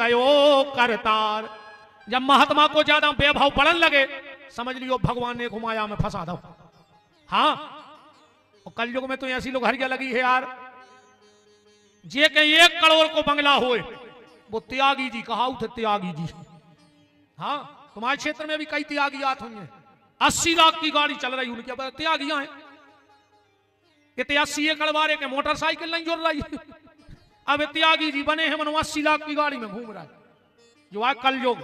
कयो करतार। जब महात्मा को ज्यादा बेभाव पड़न लगे समझ लियो भगवान ने घुमाया में फंसा दो। हाँ, और कलयुग में तो ऐसी लोग हरिया लगी है यार, जे के 1 करोड़ को बंगला होए वो त्यागी जी कहा थे, त्यागी जी। हाँ, तुम्हारे क्षेत्र में भी कई त्यागी आते होंगे, 80 लाख की गाड़ी चल रही उनके ऊपर त्यागियां हैं। ये 83 एकड़ वाले के मोटरसाइकिल नहीं जुड़ रही अब त्यागी जी बने हैं, मनो 80 लाख की गाड़ी में घूम रहा है। जो है कलयुग,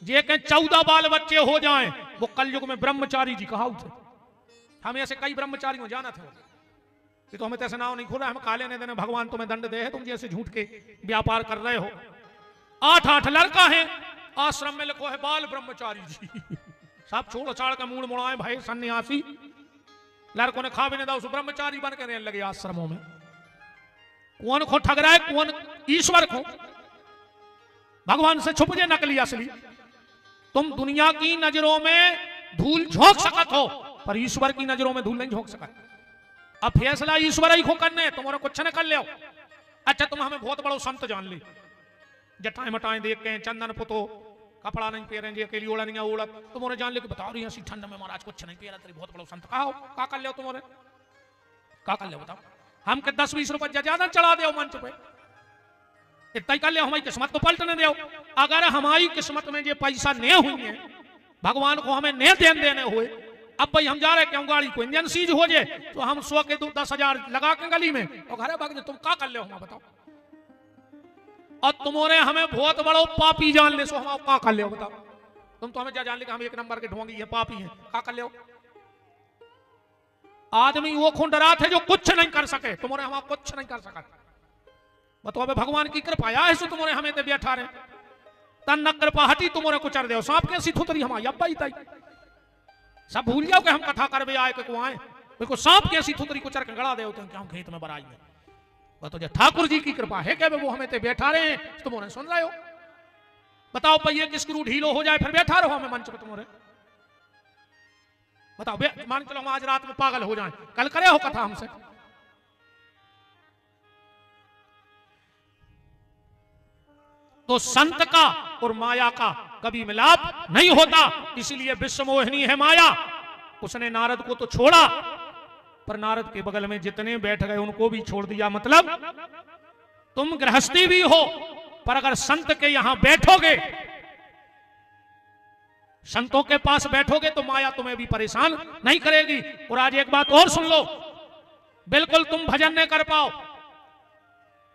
जे के 14 बाल बच्चे हो जाएं वो कलयुग में ब्रह्मचारी जी कहा थे। हम ऐसे कई ब्रह्मचारी में जाना थे कि तो हमें तैसे नाव नहीं खोला, हम काले ने देने भगवान तुम्हें दंड दे है, तुम जैसे झूठ के व्यापार कर रहे हो। 8 लड़का है आश्रम में लिखो है बाल ब्रह्मचारी जी सब छोड़ छाड़ के मूड मुड़ाए भाई सन्यासी। लड़कों ने खा भी नहीं था, उस ब्रह्मचारी बन के रहने लगे आश्रमों में। कौन को ठग रहा है, कौन ईश्वर को, भगवान से छुप जाए नकली असली। तुम दुनिया की नजरों में धूल झोंक सकत हो पर ईश्वर की नजरों में धूल नहीं झोंक सकत। अब फैसला ईश्वर ही को करने, तुम्हारा कुछ न कर ले। अच्छा तुम हमें बहुत बड़ा संत जान ली, जटाएं मटाएं देख के चंदन पुतो कपड़ा नहीं पहने जी अकेली ओढ़ा नहीं ओढ़त, तुम्हारे जान ले बताओ रही ऐसी ठंड में महाराज कुछ नहीं पहना, तेरी बहुत बड़ा संत कहा का कर ले तुम्हारे, का कर ले बताओ। हम के 10-20 रुपया ज्यादा चढ़ा दो मंच पे, इतना ही कर ले, हमारी किस्मत तो पलटने दो। अगर हमारी किस्मत में ये पैसा नहीं हुई है, भगवान को हमें नहीं देने हुए, अब भाई हम जा रहे क्यों गाड़ी को इंजन सीज हो जाए तो हम 100 के 10,000 लगा के गली में और घरे भाग, तुम का कर ले हम बताओ। और तुम्हारे हमें बहुत बड़ो पापी जान ले, सो हम का कर ले बताओ। तुम तो हमें जा जान ले कि हम 1 नंबर के ढोंगी है, पापी हैं, का कर ले। आदमी वो खून डरा थे जो कुछ नहीं कर सके, तुम्हारे हम कुछ नहीं कर सका। बताओ अबे भगवान की कृपा है सो तुम्हारे हमें ते बैठा रहे, तन न कृपा हटी तुम्हारे कुचर दे सांप कैसी थुतरी हमारी अब्बा ही ताई सब भूल जाओ कि हम कथा करवे आए के को आए, बिल्कुल सांप कैसी थुतरी कुचर के गड़ा दे होते हैं कि हम खेत में बराई में। बताओ ठाकुर जी की कृपा है क्या वो हमें ते बैठा रहे हैं, तुम्हारे सुन रहे हो। बताओ पहिए की स्क्रू ढीलो हो जाए फिर बैठा रहो हमें मंच पे तुम्हारे। बताओ मान चलो हम आज रात में पागल हो जाएं, कल करे हो कथा हमसे। तो संत का और माया का कभी मिलाप नहीं होता, इसलिए विश्व मोहिनी है माया। उसने नारद को तो छोड़ा पर नारद के बगल में जितने बैठ गए उनको भी छोड़ दिया। मतलब तुम गृहस्थी भी हो पर अगर संत के यहां बैठोगे, संतों के पास बैठोगे तो माया तुम्हें भी परेशान नहीं करेगी। और आज एक बात और सुन लो, बिल्कुल तुम भजन नहीं कर पाओ,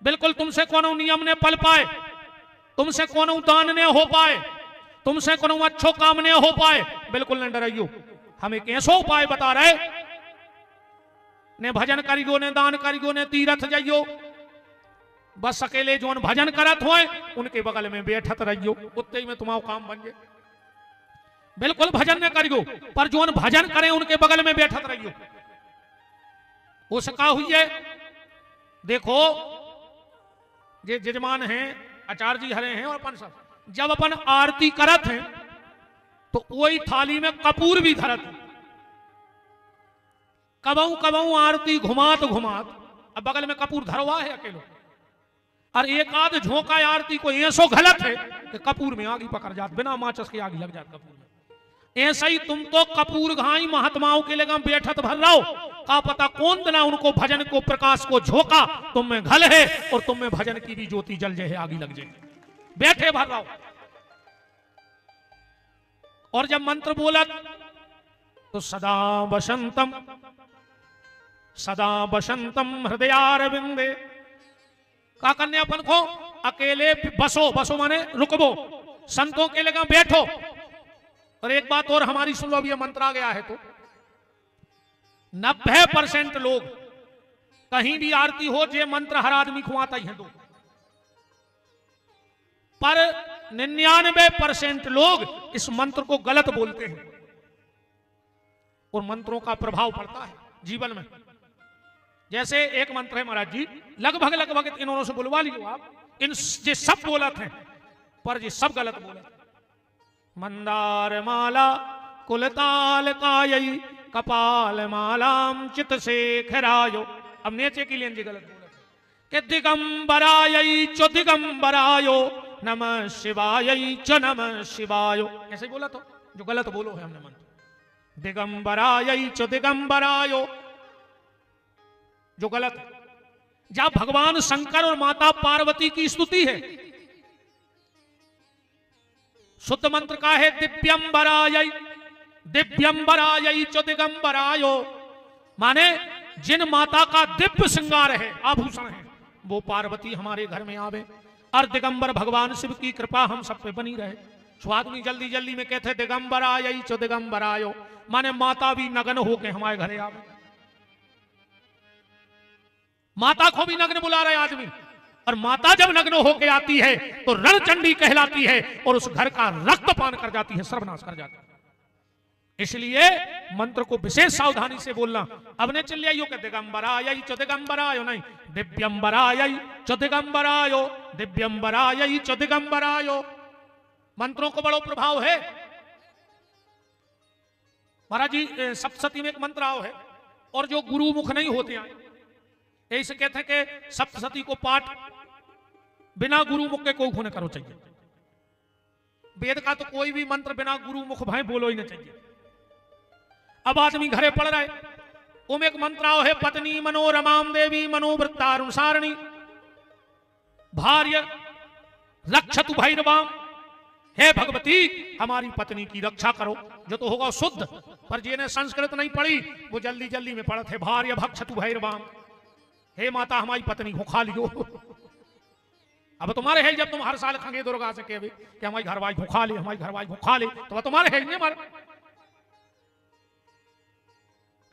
बिल्कुल तुमसे कोनो नियम ने पल पाए, तुमसे कोनो दान ने हो पाए, तुमसे कोनो अच्छो काम ने हो पाए, बिल्कुल न डराइयो। हम एक ऐसो उपाय बता रहे, ने भजन करियो, ने दान करियो, ने तीरथ जाइयो, बस अकेले जो भजन करत होए उनके बगल में बैठत रहियो, उतने ही में तुम्हारा काम बन जाए। बिल्कुल भजन न करियो पर जो भजन करे उनके बगल में बैठत रहियो। वो सका हुई है, देखो जे जजमान हैं आचार्य जी हरे हैं और अपन सब जब अपन आरती करत हैं तो वही थाली में कपूर भी धरत है। कबऊ कबऊ आरती घुमात घुमात, अब बगल में कपूर धरवा है अकेलो, और एक आध झोंका आरती को ऐसो गलत है कि कपूर में आगी पकड़ जात, बिना माचस के आगी लग जात कपूर में। ऐसा ही तुम तो कपूर घाई महात्माओं के लिए बैठत भर रहो, का पता कौन दिना उनको भजन को प्रकाश को झोंका तुम में घल है और तुम में भजन की भी ज्योति जल जाए, आगी लग जाए, बैठे भर रहो। और जब मंत्र बोलत तो सदा बसंतम हृदयारविंदे, का करने अपन को अकेले बसो माने रुकबो, संतों के लिए बैठो। और एक बात और हमारी सुन लो, अब ये मंत्र आ गया है तो 90% लोग कहीं भी आरती हो जे मंत्र हर आदमी को आता ही है दो, पर 99% लोग इस मंत्र को गलत बोलते हैं और मंत्रों का प्रभाव पड़ता है जीवन में। जैसे एक मंत्र है महाराज जी, लगभग इन्होंने से बुलवा लियो आप, इन ये सब बोलत हैं पर ये सब गलत बोलत। मंदार माला कुलताल कायई कपाल मालाम चित से खरायो। अब नेचे के लिए गलत बोलत कि दिगंबरायै च दिगंबरायो नमः शिवायै च नमः शिवायो, ऐसे बोला तो जो गलत बोलो है हमने मंत्र, दिगंबरायै च दिगंबरायो जो गलत है। जब भगवान शंकर और माता पार्वती की स्तुति है, शुद्ध मंत्र का है दिव्यंबरायै दिव्यंबरायै च दिगंबरायो, माने जिन माता का दिव्य श्रृंगार है, आभूषण है, वो पार्वती हमारे घर में आवे और दिगंबर भगवान शिव की कृपा हम सब पे बनी रहे। स्वादमी जल्दी जल्दी में कहते दिगंबरायै च दिगंबरायो, माने माता भी नग्न होके हमारे घरे आवे। माता को भी नग्न बुला रहे आदमी, और माता जब नग्न होके आती है तो रणचंडी कहलाती है और उस घर का रक्तपान कर जाती है, सर्वनाश कर जाती है। इसलिए मंत्र को विशेष सावधानी से बोलना। अब ने चल आइयो के दिगंबरायै च दिगंबरायो नहीं, दिव्यंबरायै च दिगंबरायो दिव्यंबरायै च दिगंबरायो। मंत्रों को बड़ो प्रभाव है। महाराज जी सप्तशती में एक मंत्र आओ है, और जो गुरुमुख नहीं होते हैं ऐसे कहते हैं कि सप्तशती को पाठ बिना गुरुमुख के कोई होने करो चाहिए। वेद का तो कोई भी मंत्र बिना गुरुमुख भाई बोलो ही नहीं चाहिए। अब आदमी घरे पढ़ रहा है, उम एक मंत्र आओ है, पत्नी मनोरमाम देवी मनोवृत्तानुसारिणी भार्य रक्षतु भैरवाम, हे भगवती हमारी पत्नी की रक्षा करो। जो तो होगा शुद्ध, पर जिन्हें संस्कृत नहीं पढ़ी वो जल्दी जल्दी में पढ़ते भार्य भक्षतु भैरवाम, हे माता हमारी पत्नी को खा लियो। अब तुम्हारे है, जब तुम हर साल खंगे दुर्गा से कहे कि हमारी घरवाई को खा ले, हमारी घरवाई को खा ले, तो तुम्हारे है नहीं हमारे।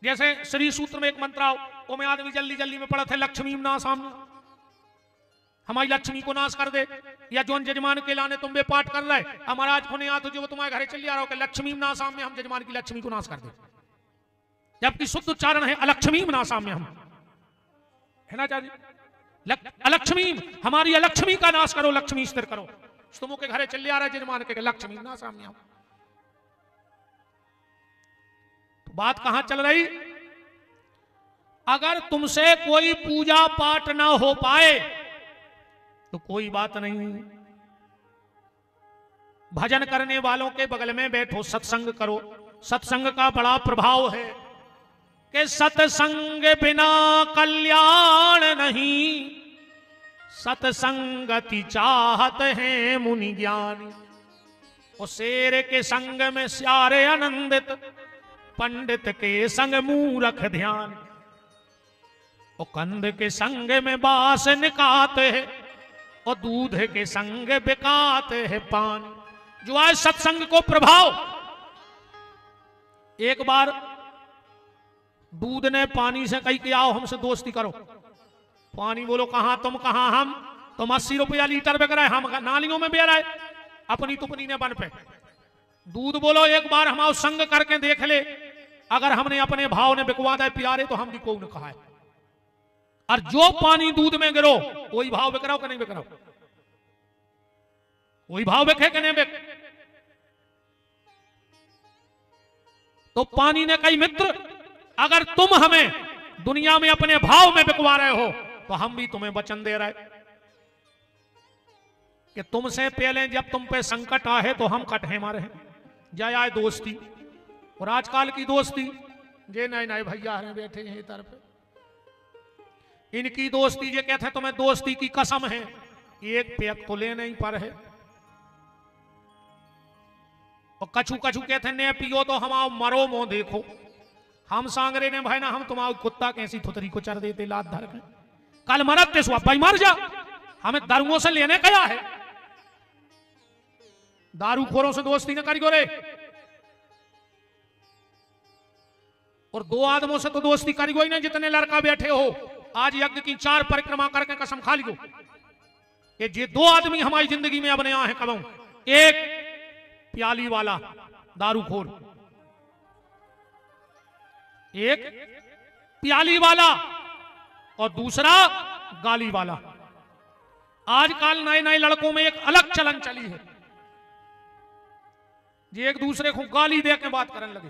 जैसे श्री सूत्र में एक मंत्र आओ, वो में आदमी जल्दी जल्दी में पढ़ते लक्ष्मी नाशाम, हमारी लक्ष्मी को नाश कर दे। या जोन जजमान के लाने तुम बे पाठ कर रहे, हमारा आज होने तो जो तुम्हारे घरे चल जा रहा हो कि लक्ष्मी नाशाम में हम जजमान की लक्ष्मी को नाश कर दे, जबकि शुद्ध उच्चारण है अलक्ष्मी नाशाम में हम, है ना चाची? अलक्ष्मी, हमारी अलक्ष्मी का नाश करो, लक्ष्मी स्थिर करो। तुमों के घरे चल आ रहा है जजमान के लक्ष्मी नाशाम में हम। तो बात कहां चल रही? अगर तुमसे कोई पूजा पाठ ना हो पाए तो कोई बात नहीं, भजन करने वालों के बगल में बैठो, सत्संग करो। सत्संग का बड़ा प्रभाव है कि सत्संग बिना कल्याण नहीं, सत्संगति चाहत हैं मुनि ज्ञानी। और शेर के संग में स्यारे आनंदित, पंडित के संग मूर्ख ध्यान। और कंद के संग में बास निकाते है, और दूध के संग बिकाते है पान। जो है सत्संग को प्रभाव। एक बार दूध ने पानी से कही कि आओ हमसे दोस्ती करो। पानी बोलो कहां तुम कहां हम, तुम 80 रुपया लीटर बिक रहे, हम नालियों में बह रहे अपनी तुपनी ने बन पे। दूध बोलो एक बार हम संग करके देख ले, अगर हमने अपने भाव ने बिकवा दे प्यारे तो हम भी को कहा है। और जो पानी दूध में गिरो वही भाव बिक रहा हो कि नहीं बिक रहा हो, वही भाव बिके कि नहीं बिक। तो पानी ने कही मित्र अगर तुम हमें दुनिया में अपने भाव में बिकवा रहे हो तो हम भी तुम्हें वचन दे रहे कि तुमसे पहले जब तुम पे संकट आए तो हम कटे मारे हैं। जय आए दोस्ती। और आजकल की दोस्ती जे नए नए भैया हैं बैठे हैं तरफ, इनकी दोस्ती ये कहते हैं तुम्हें दोस्ती की कसम है, एक पेक तो ले नहीं पर है। और कछू कछू कहते हैं ने पियो तो हम आओ मरो मो देखो। हम सांगरे ने भाई ना हम तुम्हारी कुत्ता कैसी थुतरी को चर देते लात धर के, कल मरते सुबह भाई मर जा। हमें दारुओं से लेने गया है, दारूखोरों से दोस्ती न करियो रे। और दो आदमों से तो दोस्ती करियो ही नहीं जितने लड़का बैठे हो। आज यज्ञ की 4 परिक्रमा करके कसम खा लियो कि ये 2 आदमी हमारी जिंदगी में अब नया है कब। एक प्याली वाला दारूखोर, एक प्याली वाला और दूसरा गाली वाला। आजकल नए नए लड़कों में एक अलग चलन चली है, ये एक दूसरे को गाली दे के बात करने लगे।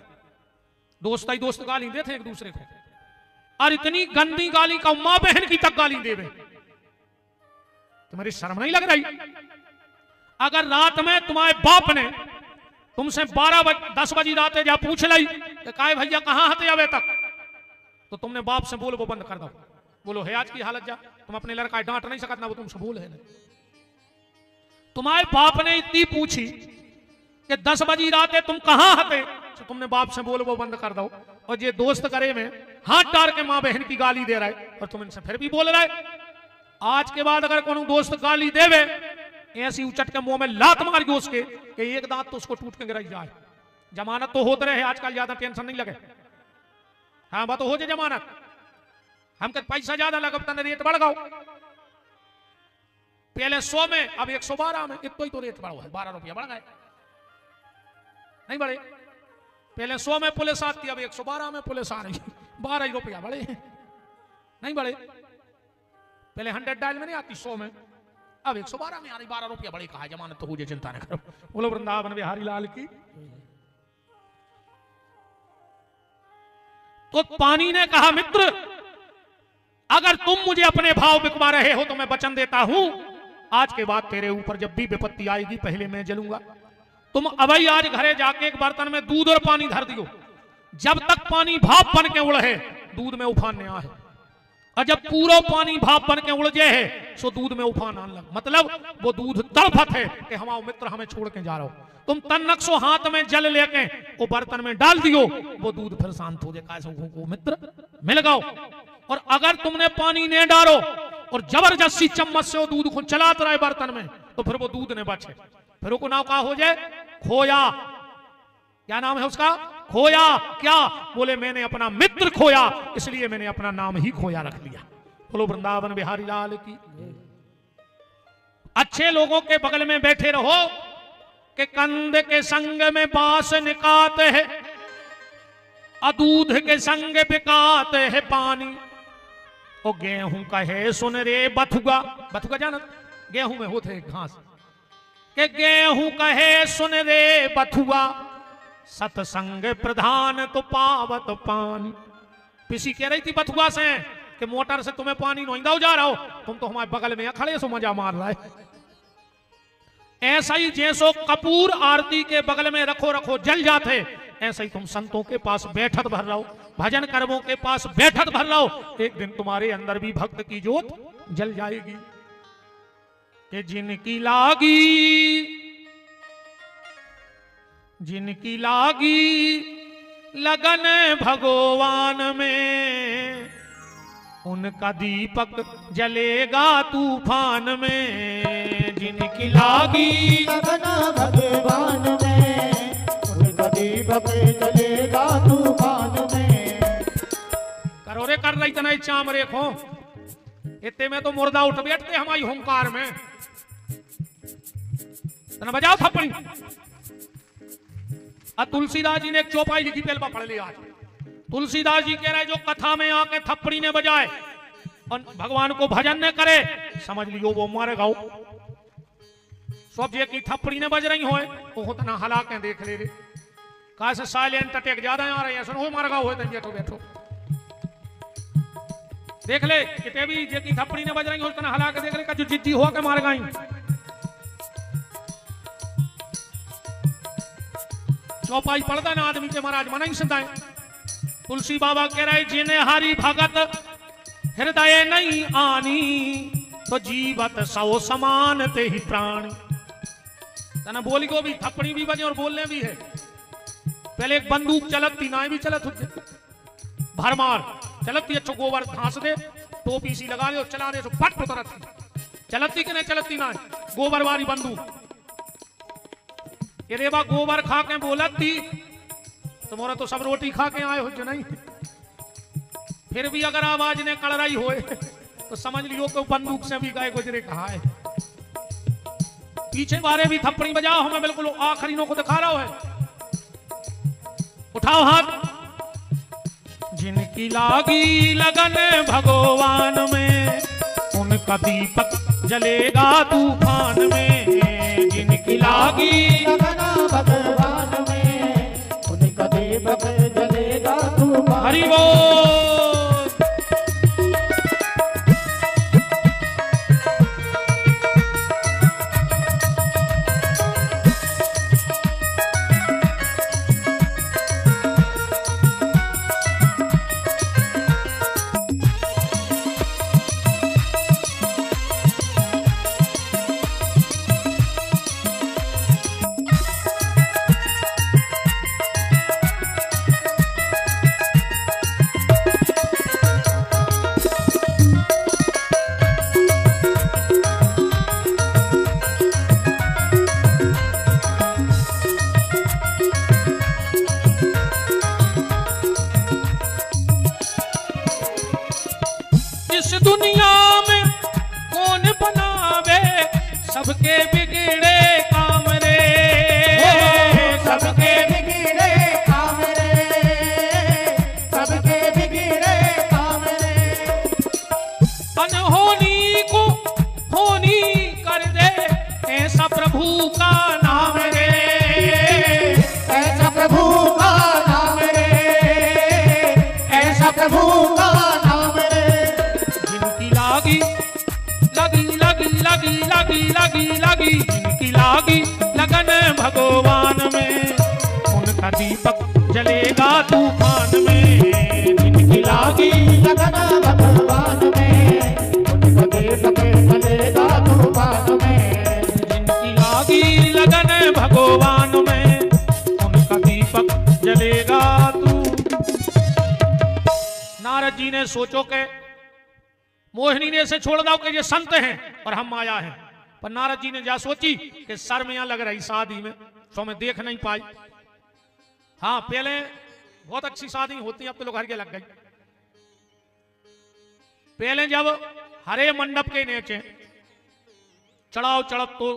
दोस्त ही दोस्त गाली देते एक दूसरे को, और इतनी गंदी गाली का मां बहन की तक गाली देवे। तुम्हारी शर्म नहीं लग रही? अगर रात में तुम्हारे बाप ने तुमसे 10 बजी रात जा पूछ ली कि काहे भैया कहाँ हते अबे तक, तो तुमने बाप से बोल वो बंद कर दो। बोलो है आज की हालत जा, तुम अपने लड़का डांट नहीं सकत ना, वो तुमसे बोल है नहीं। तुम्हारे बाप ने इतनी पूछी कि 10 बजी रात है तुम कहाँ हते, तो तुमने बाप से बोल वो बंद कर दो। और ये दोस्त करे में हाथ डाल के माँ बहन की गाली दे रहा है और तुम इनसे फिर भी बोल रहा है। आज के बाद अगर कोनो दोस्त गाली देवे, ऐसी उचट के मुंह में लात मार के उसके कि एक दांत तो उसको टूट के गिराई जाए। जमानत तो होते रहे आजकल, ज्यादा टेंशन नहीं लगे। हाँ बात तो हो जाए जमानत, हम कहते पैसा ज्यादा लगा तने रेट बढ़ गओ। पहले 100 में अब 112 में, इतना ही तो रेट बढ़ा है, 12 रुपया बढ़ गए नहीं बढ़े। पहले 100 में पुलिस आती, अब 112 में पुलिस आ रही, 12 ही रुपया बढ़े नहीं बढ़े। पहले 100 डायल में नहीं आती 100 में, अब 112 में आ रही, 12 रुपया बढ़े। कहा जमानत तो हो जाए, चिंता न करो। बोलो वृंदावन बिहारी लाल की। तो पानी ने कहा मित्र अगर तुम मुझे अपने भाव बिकवा रहे हो तो मैं वचन देता हूं, आज के बाद तेरे ऊपर जब भी विपत्ति आएगी पहले मैं जलूंगा। तुम अभी आज घरे जाके एक बर्तन में दूध और पानी धर दियो, जब तक पानी भाप बन के उड़े दूध में उफान नहीं आए, और जब पूरा पानी भाप बन के उड़ जाए है सो दूध में उफान आने लग। मतलब वो दूध तड़फत है कि हमारा मित्र हमें छोड़ के जा रहा हो। तुम तन्नक सो हाथ में जल लेके वो बर्तन में डाल दियो, वो दूध फिर शांत हो जाए। को मित्र मिल गओ। और अगर तुमने पानी नहीं डालो और जबरदस्ती चम्मच से वो दूध को चलाते रहे बर्तन में, तो फिर वो दूध ने बचे, फिर वो नाम का हो जाए खोया। क्या नाम है उसका? खोया। क्या बोले? मैंने अपना मित्र खोया, इसलिए मैंने अपना नाम ही खोया रख लिया। बोलो वृंदावन बिहारी लाल की। अच्छे लोगों के बगल में बैठे रहो कि कंद के संग में बांस निकाते है, दूध के संग बिकाते है पानी। और गेहूं कहे सुन रे बथुआ, बथुआ जाना गेहूं में होते घास, के गेहूं कहे सुन रे बथुआ, सतसंग प्रधान तो पावत पानी। पिसी कह रही थी बथुआ से कि मोटर से तुम्हें पानी नोइंदा जा रहा हो, तुम तो हमारे बगल में खड़े सो मजा मार रहा है। ऐसा ही जैसो कपूर आरती के बगल में रखो रखो जल जाते, ऐसा ही तुम संतों के पास बैठत भर रहो, भजन कर्मों के पास बैठत भर रहो, एक दिन तुम्हारे अंदर भी भक्त की जोत जल जाएगी। कि जिनकी लागी लगन भगवान में, उनका दीपक जलेगा तूफान में। जिनकी लागी लगन भगवान में, उनका दीपक जलेगा तूफान में। करो रे कर रही तना चाम रेखो, इतने में तो मुर्दा उठ बैठते हमारी होमकार में। तना बजाओ थप्पड़ी। तुलसीदास जी ने एक चौपाई लिखी, पेलपा पढ़ लिया आज। तुलसीदास जी कह रहे जो कथा में आके थप्पड़ी ने बजाए और भगवान को भजन ने करे, समझ लियो वो मारे गाओ। सब जे की थप्पड़ी ने बज रही होए वो उतना हला के देख ले रे, कहा से साइलेंट अटैक ज्यादा आ रहे हैं, सुनो मार गाओ होए। बैठो बैठो देख ले कितने भी जे की थप्पड़ी ने बज रही हो उतना हला के देख ले, का जो जिद्दी हो के मार गई। चौपाई पढ़ता ना आदमी के महाराज मना ही सिद्धाए। तुलसी बाबा कह रहे जिन्हें हरि भगत हृदय नहीं आनी, तो जीवत सौ समान ते ही प्राणी। तना बोली को भी थप्पड़ी भी बजे और बोलने भी है। पहले एक बंदूक चलती ना भी चलत होते, भरमार चलती, अच्छो गोबर घास दे, टोपी सी लगा दे और चला दे, तो पट उतरती। चलती कि नहीं चलती ना गोबर वाली बंदूक। ये बा गोबर खा के बोलत थी, तुम्हारा तो सब रोटी खा के आए हो जो नहीं, फिर भी अगर आवाज ने कड़राई होए तो समझ लियो कि बंदूक से भी गए गुजरे कहा है। पीछे बारे भी थप्पड़ी बजाओ, हमें बिल्कुल आखिरी नो को दिखा रहा है। उठाओ हाथ। जिनकी लागी लगन भगवान में, उनका दीपक जलेगा तूफान में। जिनकी लागी लगन भगवान में, उनका दीपक जलेगा तूफान। हरि बोल। बिगड़े काम रे, सबके बिगड़े काम रे, सबके बिगड़े काम रे। अनहोनी को होनी कर दे ऐसा प्रभु का नाम रे, ऐसा प्रभु का नाम रे, ऐसा प्रभु का नाम रे। जिनकी लागी लगी लगी लगी लगी लगी लगी, जिनकी लागी लगन भगवान में, उनका दीपक जलेगा तूफान में। जिनकी लागी लगन भगवान में, उनको दीपक जलेगा तूफान में। जिनकी लागी लगन भगवान में, उनका दीपक जलेगा तू। नारद जी ने सोचो के मोहिनी ने से छोड़ दो कि ये संत हैं और हम माया हैं, पर नारद जी ने जा सोची कि सर में यहां लग रही शादी में, तो मैं देख नहीं पाई। हाँ पहले बहुत अच्छी शादी होती, अब तो लोग हर के लग गई। पहले जब हरे मंडप के नीचे चढ़ाव चढ़प तो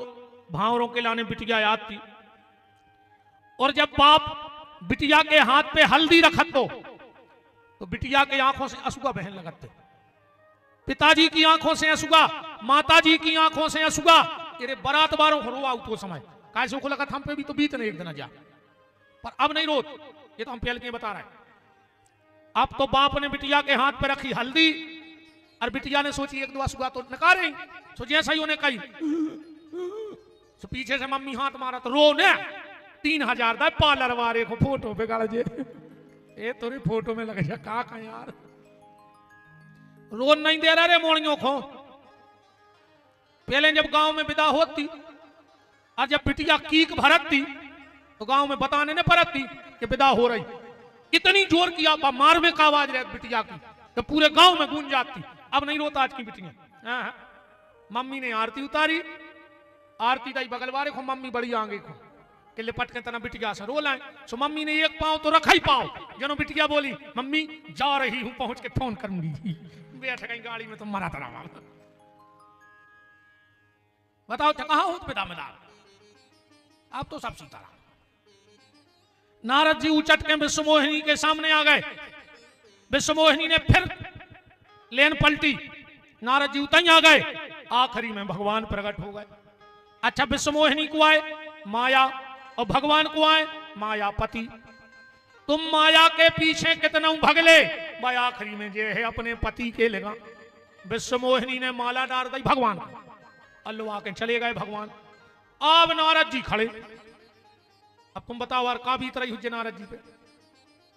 भावरों के लाने बिटिया याद थी, और जब बाप बिटिया के हाथ पे हल्दी रखत तो बिटिया के आंखों से असूगा बहन लगत थे, पिताजी की आंखों से असूगा, माताजी की आंखों से असूगा। तेरे बारात बारों को रोआ तो समय कैसे को लगा हम पे भी तो बीतने एक दिन जा, पर अब नहीं रोत। ये तो हम पहले के बता रहे हैं। अब तो बाप ने बिटिया के हाथ पे रखी हल्दी, और बिटिया ने सोची एक दो असूगा तो नकारे, सो जैसा ही उन्हें कही, तो पीछे से मम्मी हाथ मारा तो रो ने 3000 दा पार्लर वाले को फोटो पे गाड़ जे, ए तोरी फोटो में लगे जा का यार, रोन नहीं दे रहा रे मोड़ियों को। पहले जब गांव में विदा होती और जब बिटिया कीक भरती तो गांव में बताने न परती कि विदा हो रही, इतनी जोर किया मार में का आवाज रहे बिटिया की तो पूरे गांव में गूंज जाती। अब नहीं रोता आज की बिटिया। मम्मी ने आरती उतारी, आरती दाई बगल वाले को मम्मी बड़ी आगे को कि लिपट के तना बिटिया से रो लाए। सो मम्मी ने एक पांव तो रखा ही पाओ, जनो बिटिया बोली मम्मी जा रही हूं, पहुंच के फोन करूंगी। बैठ गई गाड़ी में तो मरा तरा। बताओ कहां हो पितामदार, आप तो सब सीता। नारद जी उचट के विश्वमोहिनी के सामने आ गए। विश्वमोहिनी ने फिर लेन पलटी, नारद जी उतई आ गए। आखिरी में भगवान प्रकट हो गए। अच्छा विश्वमोहिनी को आए माया और भगवान को आए मायापति। तुम माया के पीछे कितना भगले, भाई आखिरी में जे है अपने पति के लेगा। विश्वमोहिनी ने माला डाल दी भगवान को, अल्लाह के चले गए भगवान। अब नारद जी खड़े। अब तुम बताओ यार का बीत रही हुई नारद जी पे,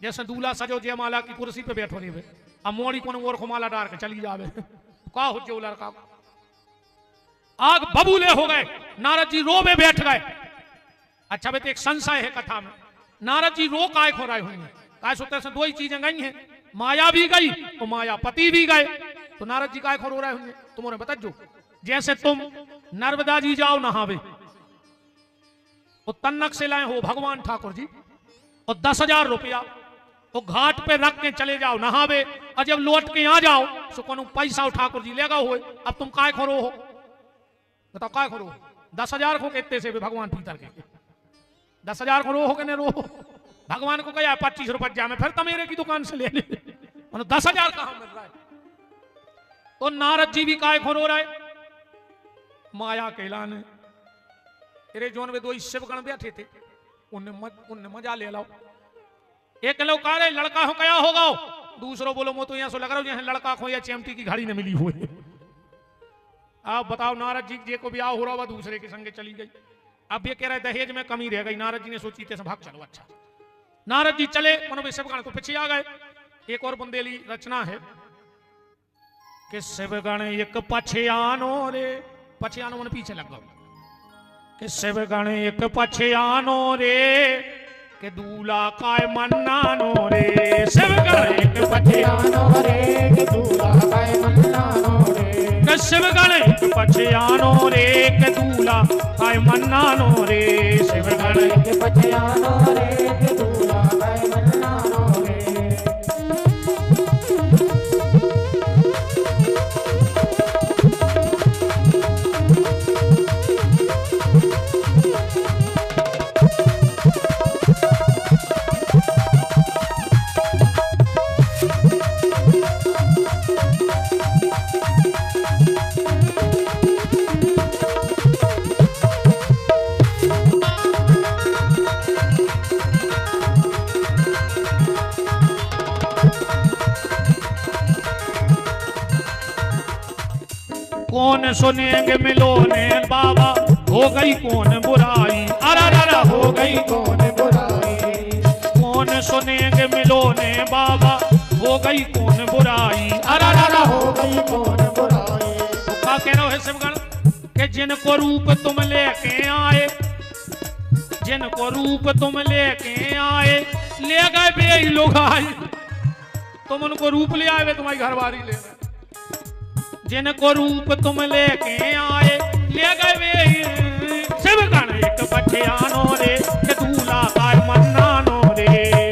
जैसे दूल्हा सजो जय माला की कुर्सी पे बैठो रही। अब मोड़ी को और माला डाल के चली जावे का हो जो लड़का। आग बबूले हो गए, नारद जी रो में बैठ गए। अच्छा बेटे एक संशय है कथा में, नारद जी रो काय खो रहे होंगे? काय सोते से दो ही चीजें गई हैं, माया भी गई और मायापति भी गए। तो नारद जी काय खो रो रहे होंगे तुम्हारे बता जो। जैसे तुम नर्मदा जी जाओ नहावे, और तन्नक से लाए हो भगवान ठाकुर जी, और 10,000 रुपया और घाट पे रख के चले जाओ नहावे, और जब लौट के यहाँ जाओ तो कोनो पैसा ठाकुर जी लेगा हुए। अब तुम काय खोरो हो बताओ, काय खोरो? 10,000 को कहते से भगवान पीतर के 10,000 को रो हो के नहीं रो? भगवान को कहा 25 रुपये जा में फिर तमेरे की दुकान से ले ले, 10,000 कहां मिल रहा है? तो नारद जी भी काय खो रो रहे माया के लाने। तेरे जोन में 2 शिवगण बैठे थे, उनने मजा ले लो। एक लोग कह रहे लड़का हो क्या होगा, दूसरों बोलो मो तो यहां से लग रहा हूं लड़का हो या चेमटी की घड़ी न मिली हुई। आप बताओ नारद जी जे को ब्याह हो रहा हुआ दूसरे के संगे चली गई। अब ये कह रहे दहेज में कमी रह गई। नारद जी ने सोची थे भाग चलो। अच्छा नारद जी चले, मनोवे शिवगण तो पीछे आ गए। एक और बुंदेली रचना है कि शिवगण एक पछयानो रे, पछयानो मन पीछे लग गए कि शिवगण एक पछयानो रे, के दूल्हा काय मन्नानो रे। शिवगण एक पछयानो रे, के दूल्हा काय मन्नानो रे। शिवगण एक पछयानो रे, के दूल्हा काय मन्नानो रे। शिवगण एक पछयानो रे, के दूल्हा काय मन्नानो रे। कौन सुनेंगे मिलोने बाबा हो गई कौन बुराई, अरा हो गई कौन बुराई, कौन सुनेंगे मिलोने बाबा हो गई कौन बुराई, अरा हो गई कौन बुराई। तो क्या कह रहे हो शिवगण कि जिनको रूप तुम लेके आए, जिनको रूप तुम लेके आए ले गए बे लोग आए, तुम उनको रूप ले आए वे तुम्हारी घरवारी ले गए, जिनको रूप तुम लेके आए ले गए वे शिवगण एक पछयानो रे के दूल्हा काय मन्नानो रे,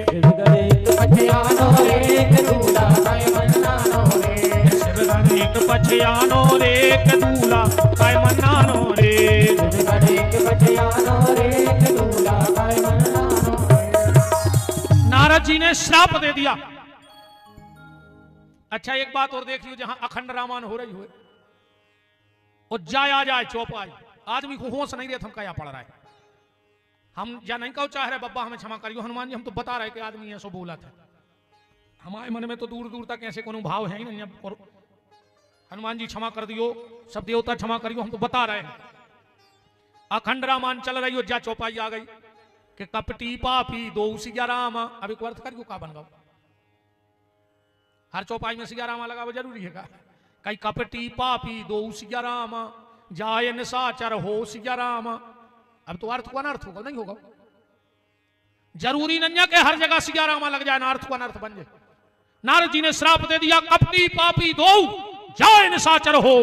शिवगण एक पछयानो रे के दूल्हा काय मन्नानो रे, शिवगण एक पछयानो रे के दूल्हा काय मन्नानो रे, शिवगण एक पछयानो रे के दूल्हा काय मन्नानो रे। नारद जी ने श्राप दे दिया। अच्छा एक बात और देख लियो, जहां अखंड रामायण हो रही हो और जाए आ जाए चौपाई, आदमी को होश नहीं रहता हम क्या पड़ रहा है, हम या नहीं कहो चाह रहे बब्बा हमें क्षमा करियो हनुमान जी, हम तो बता रहे कि आदमी ऐसा बोला था, हमारे मन में तो दूर दूर तक ऐसे कोनो भाव है ही नहीं, और हनुमान जी क्षमा कर दियो, सब देवता क्षमा करियो, हम तो बता रहे हैं। अखंड रामायण चल रही हो, जा चौपाई आ गई कि कपटी पापी दो सिया राम, अब एक अर्थ करियो का बन गो, हर चौपाई में सिया रामा लगा वो जरूरी है का, कई कपटी पापी दो सिया राम जाए निशाचर हो सिया राम, अब तो अर्थ को अनर्थ होगा नहीं होगा, जरूरी नहीं है कि हर जगह सिया रामा लग जाए ना अर्थ को अनर्थ बन जाए। नारद जी ने श्राप दे दिया कपटी पापी दो जाए निशाचर हो,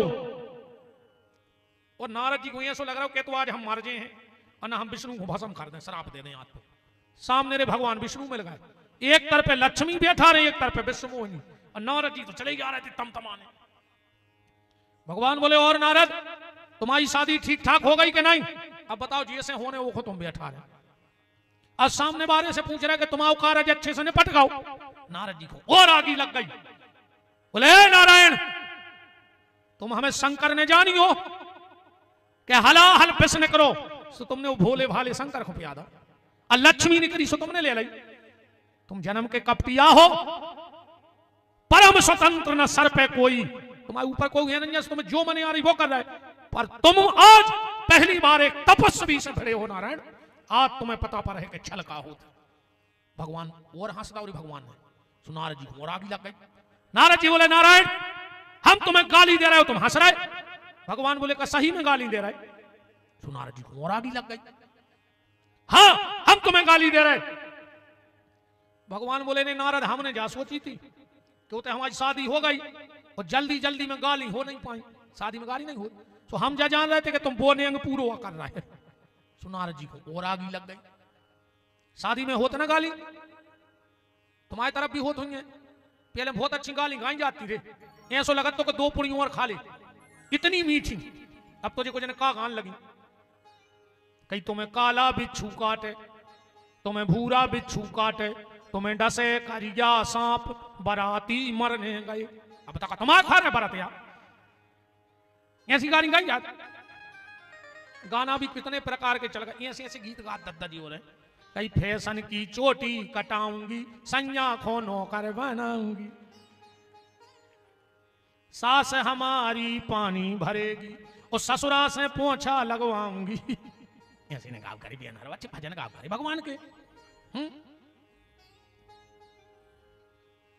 और नारद जी को ऐसा लग रहा हो कि तो आज हम मर गए हैं और ना हम विष्णु को भस्म कर दें, श्राप दे दें आपको। सामने रे भगवान विष्णु में लगाए, एक तरफ पे लक्ष्मी बैठा रहे एक तरफ पे विष्णु मोहिनी, और नारद जी तो चले जा रहे थे तमतमाने। भगवान बोले और नारद तुम्हारी शादी ठीक ठाक हो गई कि नहीं, अब बताओ जैसे होने वो तुम बैठा रहे, और सामने बारे से पूछ रहे कि तुम्हारा कार्य अच्छे से निपट गाओ। नारद जी को और आगी लग गई, बोले नारायण तुम हमें शंकर ने जानी हो कि हलाहल प्रश्न करो सो तुमने वो भोले भाले शंकर को प्यादा, और लक्ष्मी ने करी सो तुमने ले ली, तुम जन्म के कपटिया हो, परम स्वतंत्र न सर पे कोई, तुम्हारे ऊपर कोई है नहीं, तुम्हें जो मने आ रही वो कर रहा है, पर तुम आज पहली बार एक तपस्वी से भिड़े हो नारायण, आज तुम्हें पता पर है कि छल का होता। भगवान और हंसदा और भगवान ने सो नारद जी को और आगे लग गई। नारद जी बोले नारायण हम तुम्हें गाली दे रहे हो तुम हंस रहे, भगवान बोले का सही में गाली दे रहे, सो नारद जी को और आगे लग गई, हाँ हम तुम्हें गाली दे रहे। भगवान बोले ने नारद हमने जा सोची थी कि हमारी शादी हो गई और जल्दी जल्दी में गाली हो नहीं पाई, शादी में गाली नहीं हो, तो हम जा जान रहे थे कि तुम बोने पूरा कर रहे हैं, सो नारद जी को और आगी लग गई। शादी में होता ना गाली, तुम्हारी तरफ भी होत हुई है, पहले बहुत अच्छी गाली गाई जाती थे, ऐसा लगा तो कि दो पुड़ियों और खा ले, इतनी मीठी, अब तो जो जने का गान लगी, कहीं तुम्हें काला बिच्छू काटे, तुम्हें भूरा बिच्छू काटे, तुम्हें डसे करिया सांप, बराती मरने गए। अब तक तुम्हारा खा रहे बरातिया, ऐसी गाली गाई जाती। गाना भी कितने प्रकार के चल गए, ऐसे ऐसे गीत गा दद्दी हो रहे, कई फैशन की चोटी कटाऊंगी, संज्ञा खोनो कर बनाऊंगी, सास हमारी पानी भरेगी और ससुरा से पोछा लगवाऊंगी, ऐसे ने गाव करी बियान हरवा भजन गाव करी भगवान के।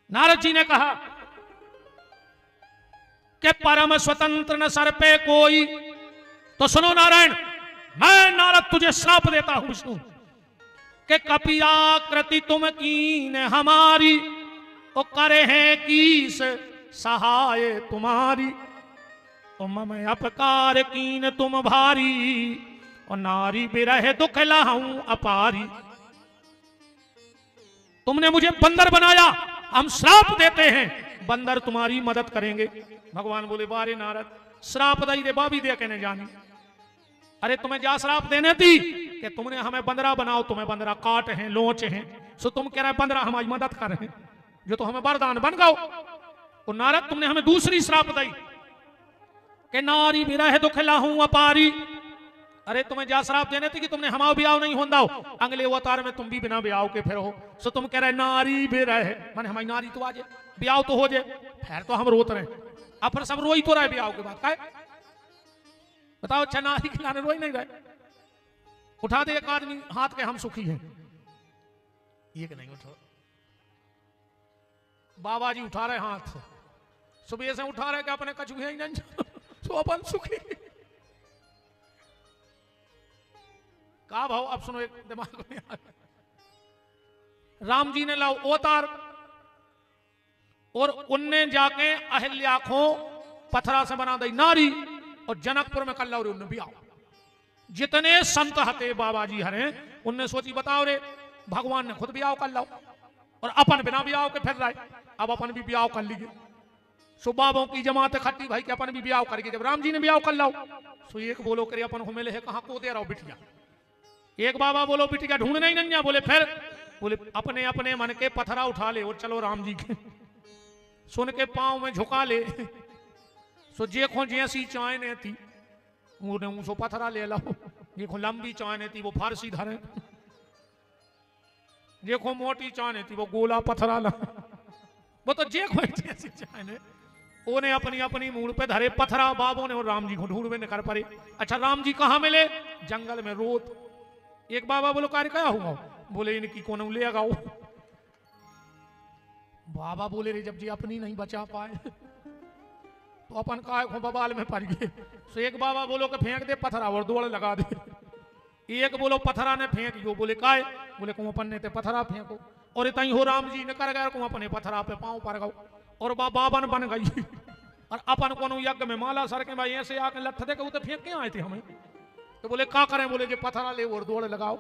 नारद जी ने कहा कि परम स्वतंत्र न सर पे कोई, तो सुनो नारायण मैं नारद तुझे श्राप देता हूं विष्णु कि कपियाकृति तुम कीन हमारी, ओ करे हैं कीस सहाय तुम्हारी, ओ मम अपकार कीन तुम भारी, और नारी बिरह दुख लाऊं अपारी। तुमने मुझे बंदर बनाया, हम श्राप देते हैं बंदर तुम्हारी मदद करेंगे। भगवान बोले बारे नारद श्राप दई रे बाबी दे के नहीं जानी, अरे तुम्हें जा श्राप देने थी कि तुमने हमें बंदरा बनाओ, तुम्हें बंदरा काट हैं लोच हैं, सो तुम कह रहे बंदरा हमारी मदद कर रहे हैं, जो तो हमें वरदान बन गओ। और नारद तुमने हमें दूसरी श्राप दी कि नारी विरह दुख लाहूं अपारी, अरे तुम्हें जा श्राप देने थे कि तुमने हमारा ब्याह नहीं होंदा, अगले अवतार में तुम भी बिना ब्याह के फिर हो, सो तुम कह रहे नारी विरह, माने हमारी नारी तो आ जाए ब्याह तो हो जाए, फिर तो हम रोत रहे, अब फिर सब रोई तो रहे ब्याह के बाद, बताओ चनारी खिलाने रोई नहीं रहे। उठा दे एक आदमी हाथ के, हम सुखी हैं। एक नहीं उठो, बाबा जी उठा रहे हाथ से, सुबह से उठा रहे कि अपने कछुए ही नहीं सो अपन सुखी। का भाव अब सुनो, एक दिमाग में आ राम जी ने लाओ अवतार और उनने जाके अहिल्या को पत्थरा से बना दी नारी और जनकपुर में कल्ला उन्हें भी आओ। जितने संत हते बाबा जी हरे उनने सोची बताओ रे भगवान ने खुद ब्याह कर लाओ और अपन बिना ब्याह के फिर रहे, अब अपन भी ब्याह कर लीजिए। सो बाबों की जमात खट्टी भाई के अपन भी ब्याह करके, जब राम जी ने ब्याह कर लाओ सो एक बोलो करे अपन घूमे है कहाँ को दे रहा बिटिया। एक बाबा बोलो बिटिया ढूंढ नहीं नन्या, बोले फिर बोले अपने अपने मन के पत्थरा उठा ले और चलो राम जी के सुन के पांव में झुका ले। सो जेखो जैसी चायने थी उन्हें सो पत्थरा ले लाओ, देखो लंबी चायने थी वो फारसी धरे, देखो मोटी चायने थी वो गोला पत्थरा ला, वो तो जे कोई जैसी चायने उन्हें अपनी अपनी मूड पे धरे पत्थरा। बाबों ने और राम जी को ढूंढ में कर पड़े। अच्छा राम जी कहाँ मिले? जंगल में रोत। एक बाबा बोलो कार्य क्या हुआ? बोले इनकी कौन ले गाओ। बाबा बोले रे जब जी अपनी नहीं बचा पाए तो अपन काय को बबाल में पड़ गए। तो एक बाबा बोलो कि फेंक दे पत्थरा और दौड़ लगा दे। एक बोलो पत्थरा ने फेंक दो, बोले काय? बोले को अपन ने ते पत्थरा फेंको और इतना ही हो राम जी ने कर गए को अपने पत्थरा पे पांव पर गाओ और बाबन बन गई। और अपन को यज्ञ में माला सर के भाई ऐसे आके लठ दे के फेंक के आए थे हमें। तो बोले क्या करें? बोले जो पत्थरा ले और दौड़ लगाओ।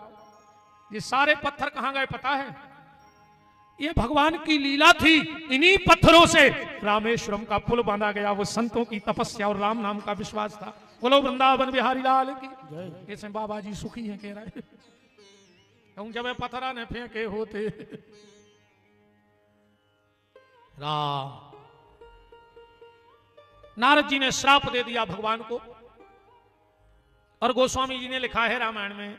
ये सारे पत्थर कहां गए पता है? ये भगवान की लीला थी। इन्हीं पत्थरों से रामेश्वरम का पुल बांधा गया। वो संतों की तपस्या और राम नाम का विश्वास था। बोलो वृंदावन बिहारी लाल की जय। ऐसे बाबा जी सुखी हैं कह रहे हैं। जब पत्थरा ने फेंके होते राम। नारद जी ने श्राप दे दिया भगवान को और गोस्वामी जी ने लिखा है रामायण में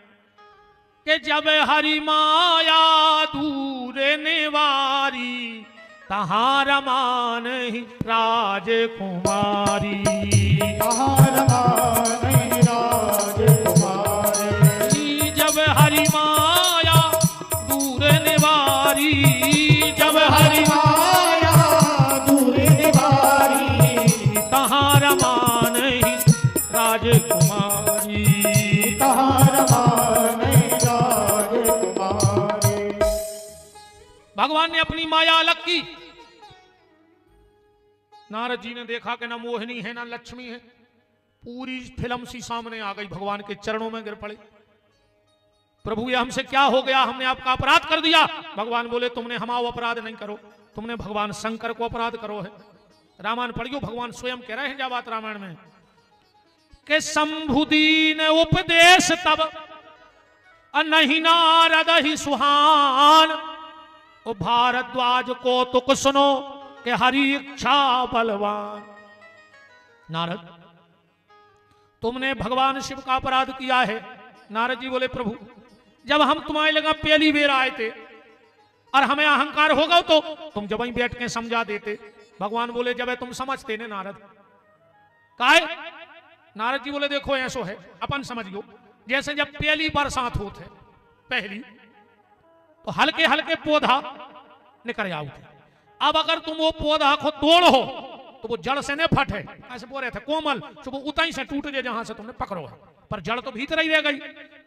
कि जब हरि माया दूर निवारी तहां रमान ही राजकुमारी। जब हरि माया दूर निवारी, जब हरि माया दूर निवारी तहां रमान ही राजकुमारी। भगवान ने अपनी माया अलग की। नारद जी ने देखा कि ना मोहिनी है ना लक्ष्मी है। पूरी फिल्म सी सामने आ गई। भगवान के चरणों में गिर पड़े। प्रभु ये हमसे क्या हो गया? हमने आपका अपराध कर दिया। भगवान बोले तुमने हमारा अपराध नहीं करो, तुमने भगवान शंकर को अपराध करो है। रामायण पढ़ियो, भगवान स्वयं कह रहे हैं जब बात रामायण में कि शंभुदीन उपदेश तब नहीं नारद ही सुहान। ओ भारद्वाज को तुक सुनो कि हरि इच्छा बलवान। नारद तुमने भगवान शिव का अपराध किया है। नारद जी बोले प्रभु जब हम तुम्हारे लगा पहली बेर आए थे और हमें अहंकार होगा तो तुम जब वहीं बैठ के समझा देते। भगवान बोले जब तुम समझते ने नारद काहे? नारद जी बोले देखो ऐसो है अपन समझियो, जैसे जब पहली बरसात होते पहली तो हल्के हल्के पौधा निकल जाओ थे। अब अगर तुम वो पौधा को तोड़ो तो वो जड़ से न फटे, ऐसे बोल रहे थे कोमल, तो वो उताई से टूट जाए जहां से तुमने पकड़ो है, पर जड़ तो भीतर ही रह गई।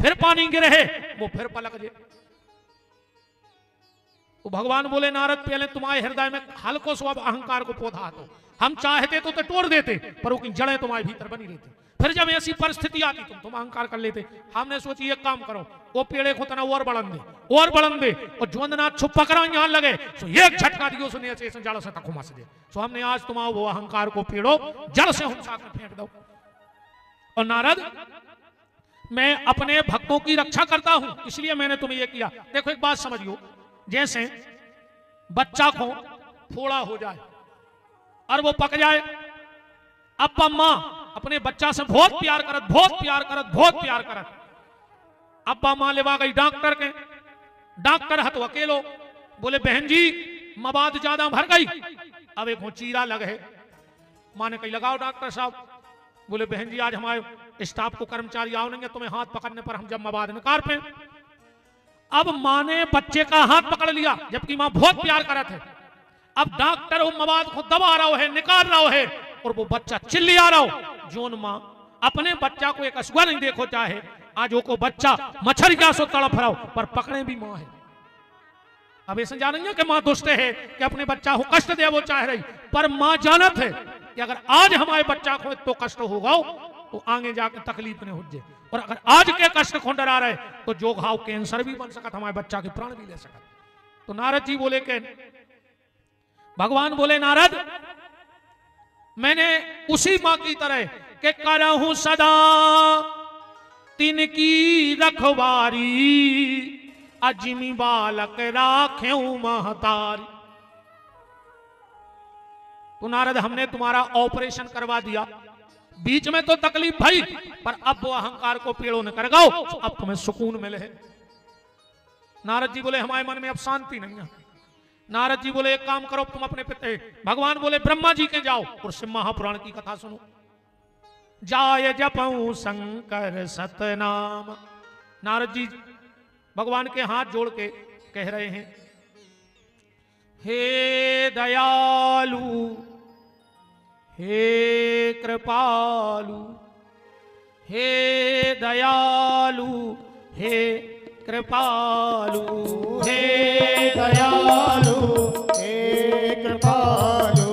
फिर पानी गिरे है वो फिर पलक जाए। तो भगवान बोले नारद पहले तुम्हारे हृदय में हल्को सो अब अहंकार को पौधा दो। हम चाहते तो तोड़ देते पर वो जड़ें तुम्हारे भीतर बनी रहती। फिर जब ऐसी परिस्थिति आती तुम अहंकार कर लेते। हमने सोची एक काम करो वो पेड़े को तना और बढ़न दे और ज्वंदनाथ छुप पकड़ा यहाँ लगे सो एक झटका दियो सुनिए ऐसे जड़ से तक मस दे। सो हमने आज तुम्हारा वो अहंकार को पेड़ो जड़ से हम साथ में फेंक दो। और नारद मैं अपने भक्तों की रक्षा करता हूं इसलिए मैंने तुम्हें ये किया। देखो एक बात समझियो, जैसे बच्चा को फोड़ा हो जाए और वो पक जाए, अब मां अपने बच्चा से बहुत प्यार करत। अब्बा मां लेवा गई डॉक्टर के, डॉक्टर हतो अकेलो। बोले बहन जी मवाद ज्यादा भर गई, अब एक चीरा लगे। मां ने कही लगाओ डॉक्टर साहब। बोले बहन जी आज हमारे स्टाफ को कर्मचारी आओ नहीं तुम्हें हाथ पकड़ने पर हम जब मवाद निकाल पे। अब माँ ने बच्चे का हाथ पकड़ लिया जबकि माँ बहुत प्यार करत है। अब डॉक्टर वो मवाद को दबा रहा है, निकाल रहा है और वो बच्चा चिल्लिया रहा हो। जोन माँ अपने बच्चा को एक असुआ नहीं देखो चाहे, आज वो को बच्चा मच्छर क्या सो तड़प रहा हो पर पकड़े भी माँ है। अब ऐसे जानेंगे कि माँ दुष्ट है कि अपने बच्चा को कष्ट दे वो चाह रही, पर माँ जानत है कि अगर आज हमारे बच्चा को तो कष्ट होगा तो आगे जाके तकलीफ नहीं हो जाए, और अगर आज के कष्ट को डरा रहे तो जो घाव कैंसर भी बन सकता, हमारे बच्चा के प्राण भी ले सकता। तो नारद जी बोले कि भगवान बोले नारद मैंने उसी माँ की तरह के करहूं सदा तिनकी रखवारी, अजिमी बालक राखें महतारी। तो नारद हमने तुम्हारा ऑपरेशन करवा दिया, बीच में तो तकलीफ भई पर अब वो अहंकार को पेड़ों ने कर गाओ तो अब तुम्हें सुकून मिले है। नारद जी बोले हमारे मन में अब शांति नहीं है। नारद जी बोले एक काम करो तुम अपने पिता, भगवान बोले ब्रह्मा जी के जाओ और शिव महापुराण की कथा सुनो। जाय जपऊं शंकर सतनाम। नारद जी भगवान के हाथ जोड़ के कह रहे हैं हे दयालु हे कृपालु, हे दयालु हे कृपालु, हे दयालु हे कृपालु,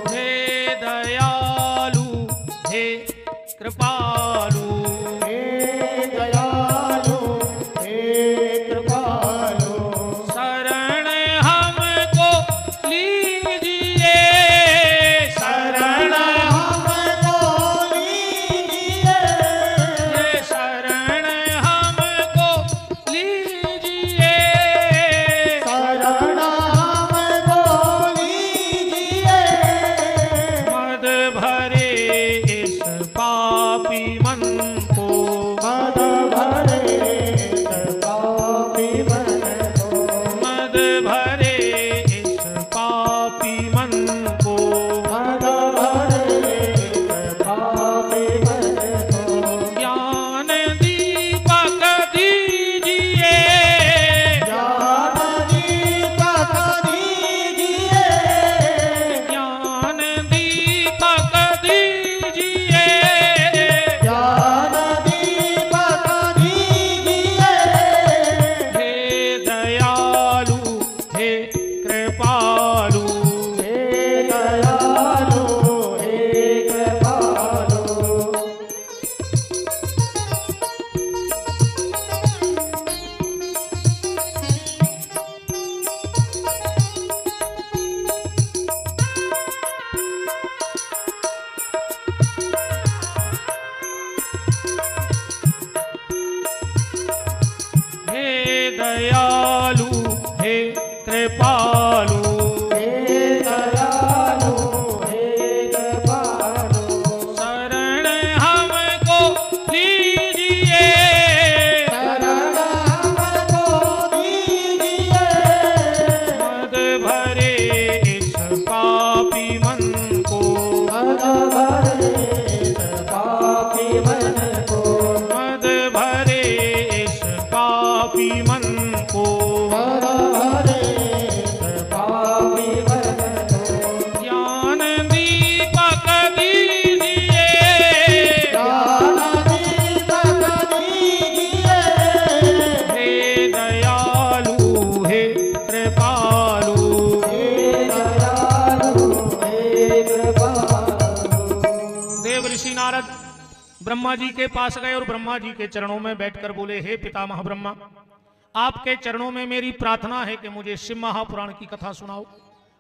हे दयालु हे कृपालु, हे दयालु हे कृपालु, शरण हमको लीजिए, शरण हमको लीजिए, शरण हमको लीजिए, शरण हमको लीजिए, मद भरे इस पापी मन को, मद भरे पापी मन को, मद भरे इस पापी मन को, मद भरे पापी मन को, ज्ञान दीपक दीजिए, ज्ञान दीपक दीजिए, ज्ञान दीपक दीजिए, ज्ञान दीपक दीजिए, हे दयालु हे कृपालु, हे दयालु हे कृपालु, हे दयालु हे कृपालु, हे दयालु हे कृपालु, शरण हमको लीजिए, शरण हमको दीजिए, मद भरे इस पापी मन को, मद भरे पापी मन को, मद भरे इस पापी मन को, मद भरे पापी मन को, ज्ञान दीपक दीजिए, ज्ञान दीपक दीजिए, हे दयालु हे कृपालु, हे दयालु हे कृपालु, देव ऋषि नारद ब्रह्मा जी के पास गए और ब्रह्मा जी के चरणों में बैठकर बोले हे पितामह ब्रह्मा, आपके चरणों में मेरी प्रार्थना है कि मुझे शिव महापुराण की कथा सुनाओ,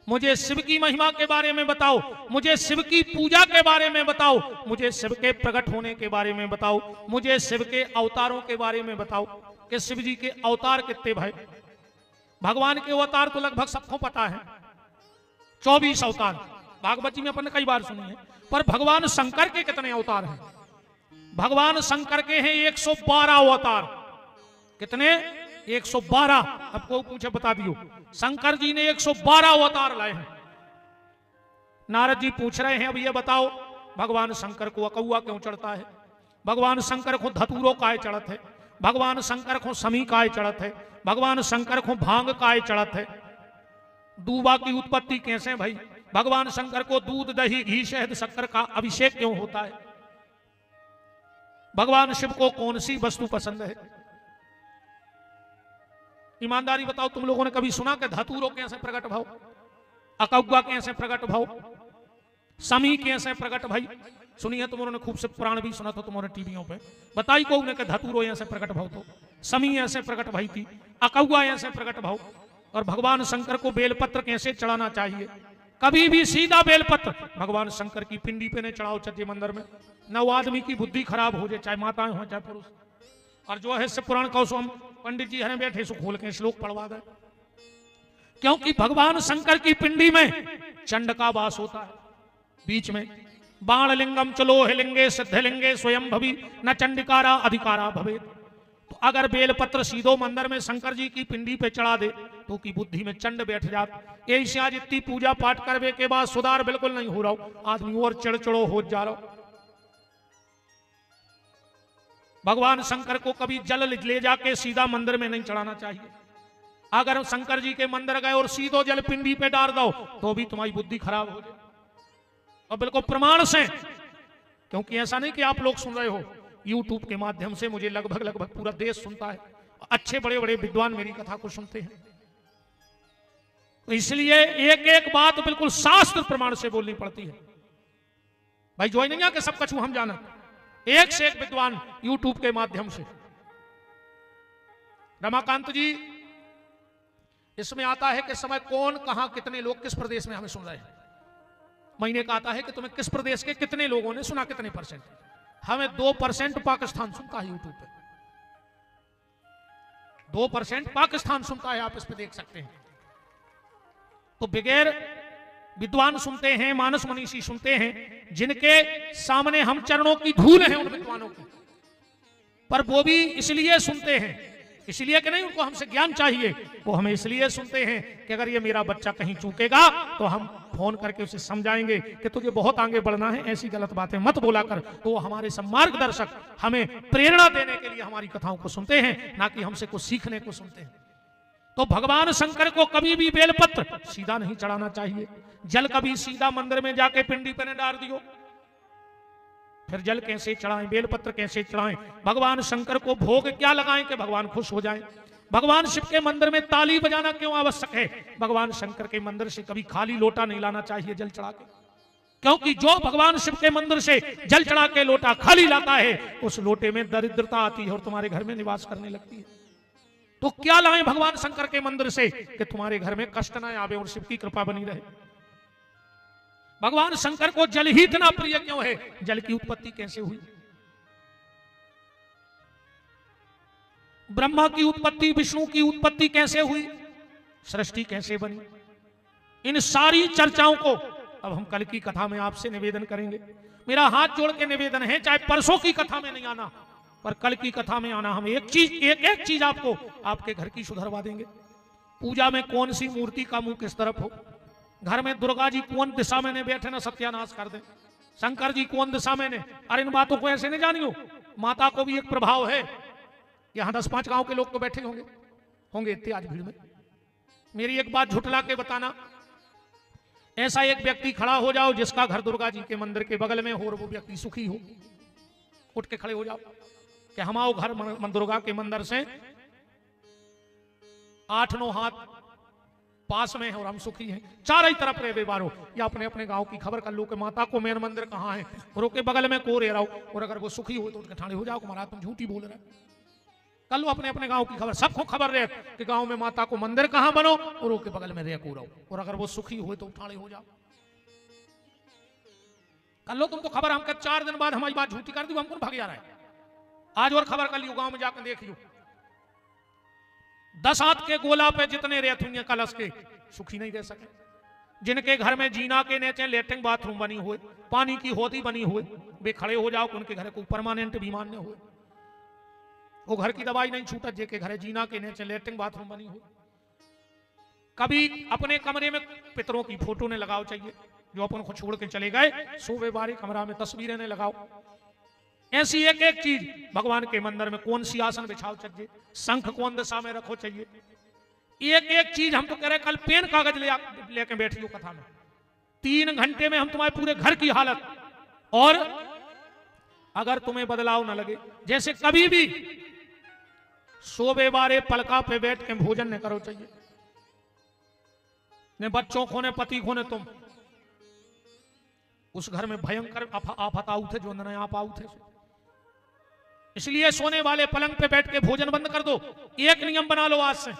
मुझे शिव की महिमा के बारे में बताओ, मुझे शिव की पूजा के बारे में बताओ, मुझे शिव के प्रकट होने के बारे में बताओ, मुझे शिव के अवतारों के बारे में बताओ कि शिव जी के अवतार कितने भाई। भगवान के अवतार तो लगभग सबको पता है, 24 अवतार भागवत जी में अपन ने कई बार सुनी है, पर भगवान शंकर के कितने अवतार हैं? भगवान शंकर के हैं 112 अवतार। कितने? 112। आपको पूछे बता दियो, शंकर जी ने 112 अवतार लाए हैं। नारद जी पूछ रहे हैं अब ये बताओ भगवान शंकर को अकौआ क्यों चढ़ता है, भगवान शंकर को धतूरो काय चढ़त है, भगवान शंकर को समी काय चढ़त है, भगवान शंकर को भांग काय चढ़त है। दूबा की उत्पत्ति कैसे भाई? भगवान शंकर को दूध दही घी शहद शक्कर का अभिषेक क्यों होता है? भगवान शिव को कौन सी वस्तु पसंद है? ईमानदारी बताओ, तुम लोगों ने कभी सुना कि धतूरो कैसे प्रकट भाव, अकौगा कैसे प्रकट भाव, समी कैसे प्रकट भाई? सुनी है तुमने खूब से पुराण भी सुना था तुम्हारे टीवियों पे। बताई को उन्हें धतूरो ऐसे प्रकट भाव, तो समी ऐसे प्रकट भाई थी, अकौगा ऐसे प्रकट भाव। और भगवान शंकर को बेलपत्र कैसे चढ़ाना चाहिए? कभी भी सीधा बेलपत्र भगवान शंकर की पिंडी पे नहीं चढ़ाओ सच्चे मंदिर में, न वो आदमी की बुद्धि खराब हो जाए, चाहे माताएं हो चाहे पुरुष। और जो है शिव पुराण का हम पंडित जी हमें बैठे सो खोल के श्लोक पढ़वा दे, क्योंकि भगवान शंकर की पिंडी में चंड का वास होता है। बीच में बाण लिंगम चलो हिलिंगे सिद्धलिंगे स्वयं भवी न चंडिकारा अधिकारा भवे। तो अगर बेलपत्र सीधो मंदिर में शंकर जी की पिंडी पे चढ़ा दे तो की बुद्धि में चंड बैठ जात। ऐसी आज इतनी पूजा पाठ करने के बाद सुधार बिल्कुल नहीं हो रहा, आदमी और चिड़चिड़ो हो जा रहा। भगवान शंकर को कभी जल ले जाके सीधा मंदिर में नहीं चढ़ाना चाहिए। अगर शंकर जी के मंदिर गए और सीधो जल पिंडी पे डाल दो तो भी तुम्हारी बुद्धि खराब हो जाए, और बिल्कुल प्रमाण से। क्योंकि ऐसा नहीं कि आप लोग सुन रहे हो, यूट्यूब के माध्यम से मुझे लगभग पूरा देश सुनता है, अच्छे बड़े बड़े विद्वान मेरी कथा को सुनते हैं। तो इसलिए एक एक बात बिल्कुल शास्त्र प्रमाण से बोलनी पड़ती है भाई। जो नहीं कि सब कछु हम जाना, एक से एक विद्वान यूट्यूब के माध्यम से। रमाकांत जी, इसमें आता है कि समय कौन कहां कितने लोग किस प्रदेश में हमें सुन रहे हैं। महीने का आता है कि तुम्हें किस प्रदेश के कितने लोगों ने सुना, कितने परसेंट। हमें 2% पाकिस्तान सुनता है यूट्यूब पे, 2% पाकिस्तान सुनता है, आप इस पे देख सकते हैं। तो बगैर विद्वान सुनते हैं, मानस मनीषी सुनते हैं, जिनके सामने हम चरणों की धूल हैं उन विद्वानों की, पर वो भी इसलिए सुनते हैं, इसलिए कि नहीं उनको हमसे ज्ञान चाहिए, वो हमें इसलिए सुनते हैं कि अगर ये मेरा बच्चा कहीं चूकेगा तो हम फोन करके उसे समझाएंगे कि तुझे बहुत आगे बढ़ना है, ऐसी गलत बातें मत बोला कर। तो वो हमारे सब मार्गदर्शक हमें प्रेरणा देने के लिए हमारी कथाओं को सुनते हैं, ना कि हमसे कुछ सीखने को सुनते हैं। तो भगवान शंकर को कभी भी बेलपत्र सीधा नहीं चढ़ाना चाहिए। जल कभी सीधा मंदिर में जाके पिंडी पर डाल दियो, फिर जल कैसे चढ़ाएं, बेलपत्र कैसे चढ़ाएं? भगवान शंकर को भोग क्या लगाएं कि भगवान खुश हो जाएं? भगवान शिव के मंदिर में ताली बजाना क्यों आवश्यक है? भगवान शंकर के मंदिर से कभी खाली लोटा नहीं लाना चाहिए जल चढ़ा के, क्योंकि जो भगवान शिव के मंदिर से जल चढ़ा के लोटा खाली लाता है उस लोटे में दरिद्रता आती है और तुम्हारे घर में निवास करने लगती है। तो क्या लाएं भगवान शंकर के मंदिर से कि तुम्हारे घर में कष्ट न आवे और शिव की कृपा बनी रहे? भगवान शंकर को जल ही इतना प्रिय क्यों है? जल की उत्पत्ति कैसे हुई? ब्रह्मा की उत्पत्ति, विष्णु की उत्पत्ति कैसे हुई? सृष्टि कैसे बनी? इन सारी चर्चाओं को अब हम कल की कथा में आपसे निवेदन करेंगे। मेरा हाथ जोड़ के निवेदन है, चाहे परसों की कथा में नहीं आना, पर कल की कथा में आना। हम एक चीज आपको आपके घर की सुधरवा देंगे। पूजा में कौन सी मूर्ति का मुंह किस तरफ हो, घर में दुर्गा जी कौन दिशा में ने बैठे ना सत्यानाश कर दे, शंकर जी कौन दिशा में ने। अरे इन बातों को ऐसे नहीं जानियो, माता को भी एक प्रभाव है। यहां 10-5 गांव के लोग तो बैठे होंगे इतने आज भीड़ में। मेरी एक बात झुटला के बताना, ऐसा एक व्यक्ति खड़ा हो जाओ जिसका घर दुर्गा जी के मंदिर के बगल में हो और वो व्यक्ति सुखी हो, उठ के खड़े हो जाओ कि हमारे घर दुर्गा के मंदिर से 8-9 हाथ पास में है और हम सुखी हैं। चारों ही तरफ रहे बेबारो, या अपने अपने गांव की खबर कर लो कि माता को मेन मंदिर कहाँ है और के बगल में को रह रहा हो, और अगर वो सुखी हो तो उनके ठाणे हो जाओ महाराज तुम झूठी बोल रहे। कर लो अपने अपने गांव की खबर, सबको खबर रहे कि गांव में माता को मंदिर कहाँ बनो और के बगल में रह को रहो, और अगर वो सुखी हो तो ठाणे हो जाओ। कर लो तुमको खबर, हम 4 दिन बाद हमारी बात झूठी कर दी, हमको भाग जा रहा है। आज और खबर कर लियो, गांव में जाकर देख लियो, 10 हाथ के गोला पे जितने रेत हुई कलश के सुखी नहीं रह सके। जिनके घर में जीना के नीचे लेटरिंग बाथरूम बनी हुए, पानी की होदी बनी हुए, वे खड़े हो जाओ, उनके घर को परमानेंट बीमार न हुए। वो घर की दवाई नहीं छूटा जेके घर जीना के नीचे लेटरिंग बाथरूम बनी हुई। कभी अपने कमरे में पितरों की फोटो ने लगाओ चाहिए, जो अपन को छोड़ के चले गए, सोवे बारे कमरा में तस्वीरें ने लगाओ। ऐसी एक एक चीज भगवान के मंदिर में, कौन सी आसन बिछाओ चाहिए, शंख कौन दिशा में रखो चाहिए, एक एक चीज हम तो कह रहे कल पेन कागज लेके बैठियो कथा में। 3 घंटे में हम तुम्हारे पूरे घर की हालत, और अगर तुम्हें बदलाव ना लगे, जैसे कभी भी सोबे बारे पलका पे बैठ के भोजन न करो चाहिए, ने बच्चों को ने पति को ने तुम, उस घर में भयंकर आफत आऊ थे जो न आप आऊ थे। इसलिए सोने वाले पलंग पे बैठ के भोजन बंद कर दो। एक नियम बना लो आज से,